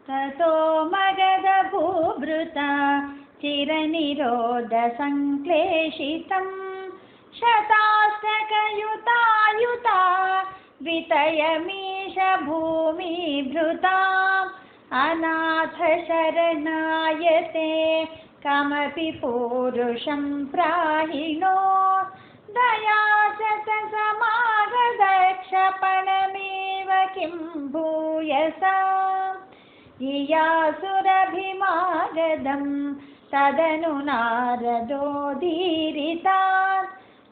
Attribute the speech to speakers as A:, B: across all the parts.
A: ततो मगधभूभृता चिरनिरोधसङ्क्लेशितं शताष्टकयुतायुता वितयमीश भूमिभृताम् अनाथशरणायते कमपि पूरुषं प्राहिणो दया च समागदक्षपणमेव किं भूयसा इयासुरभिमागदं तदनु नारदोदीरितात्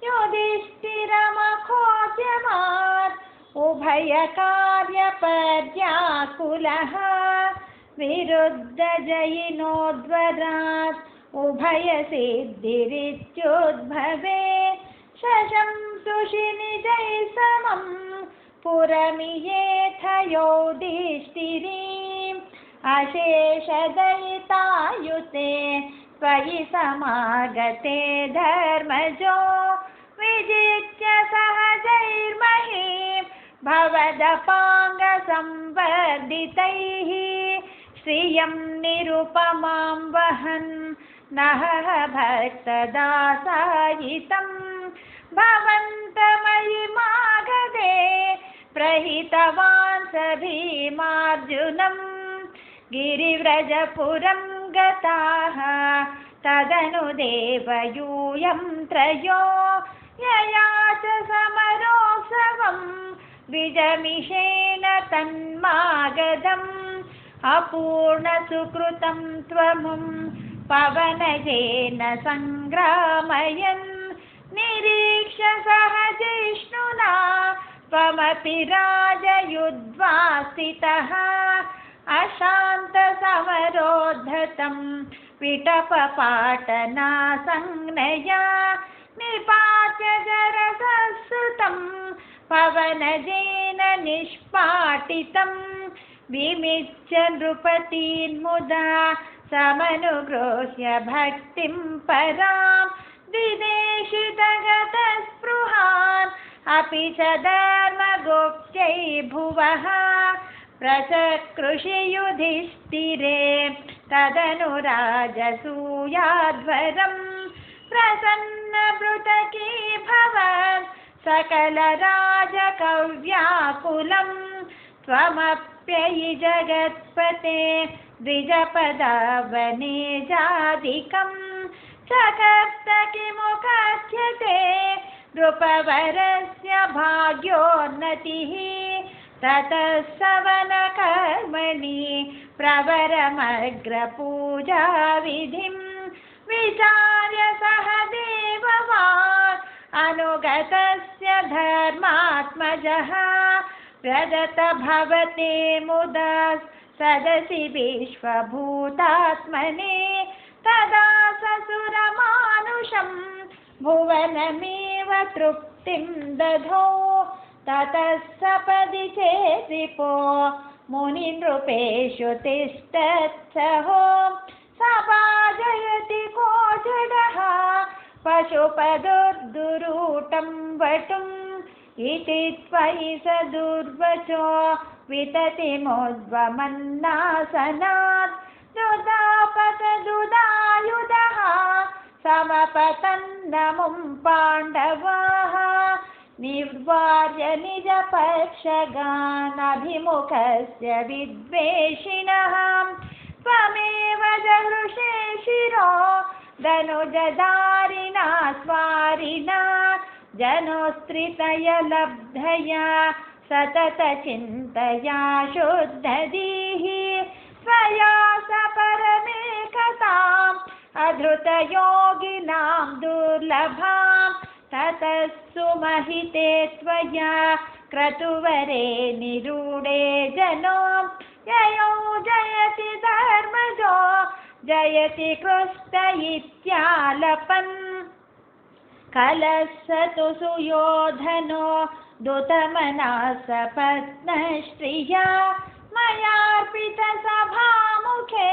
A: युधिष्ठिरमखोद्यमात् उभयकार्यपर्याकुलः विरुद्धजयिनोद्वरात् उभयसिद्धिरित्युद्भवे शशंसुषि निजैः समं पुरमियेथ युधिष्ठिरीम् अशेषदयितायुते त्वयि समागते धर्मजो विजित्य सहजैर्महीं भवदपाङ्गसंवर्धितैः श्रियं निरुपमां वहन् नः भक्तदासायितं भवन्तमयि मागधे प्रहितवान् स भीमार्जुनं गिरिव्रजपुरं गताः तदनु देवयूयं त्रयो यया च समरोत्सवं द्विजमिषेण तन्मागधम् अपूर्णसुकृतं त्वमुं पवनजेन सङ्ग्रामयन् निरीक्ष्य सहजिष्णुना त्वमपि राजयुध्वा स्थितः अशान्तसमरोद्धतं विटपपाटनासंज्ञया निपात्य जरसुतं पवनजेन निष्पाटितम् विमिच्य नृपतीन्मुदा समनुगृह्य भक्तिं परां विदेशितगतस्पृहान् अपि च धर्मगुप्त्यै भुवः प्रचकृषि युधिष्ठिरे तदनु राजसूयाध्वरं प्रसन्नभृतकी भवत् सकलराजकव्याकुलम् त्वमप्ययि जगत्पते द्विजपदावने जादिकं चकर्त किमु कथ्यते नृपवरस्य भाग्योन्नतिः ततः सवनकर्मणि प्रवरमग्रपूजाविधिं विचार्य सह देववान् अनुगतस्य धर्मात्मजः प्रदत्त भवते मुदा सदसि विश्वभूतात्मने तदा ससुरमानुषं भुवनमेव तृप्तिं दधो ततः सपदि चेद्रिपो मुनिनृपेषु तिष्ठत्सहो सभाजयति कोजडः पशुपदुर्दुरूटं वटुम् इति त्वयि स दुर्वचो विततिमुद्वमन्नासनात् दुदापतदुदायुधः समपतन्नमुं पाण्डवाः निर्वार्य निजपक्षगानभिमुखस्य विद्वेषिणः त्वमेव जहृषे शिरो धनुजधारिणा स्वारिणा जनोस्त्रितय लब्धया सततचिन्तया शुद्धधीः त्वया स परमेकताम् अधृतयोगिनां दुर्लभां ततः सुमहिते त्वया क्रतुवरे निरूढे जनो ययो जयति धर्मजो जयति कृष्ण इत्यालपन् कलशतु सुयोधनो दुतमनासपत्नश्रिया मयार्पितसभामुखे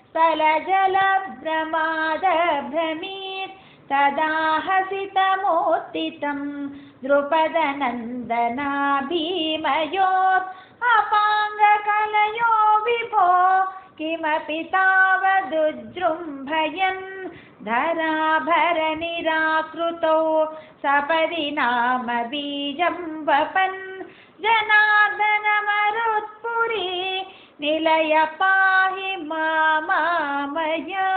A: स्थलजलभ्रमादभ्रमीत् तदा हसितमोत्थितं द्रुपदनन्दना भीमयोत् अपाङ्गकलयो विभो पितावदुजृम्भयन् धराभरनिराकृतौ सपदि नाम बीजं वपन् जनार्दनमरुत्पुरी निलय पाहि मामया।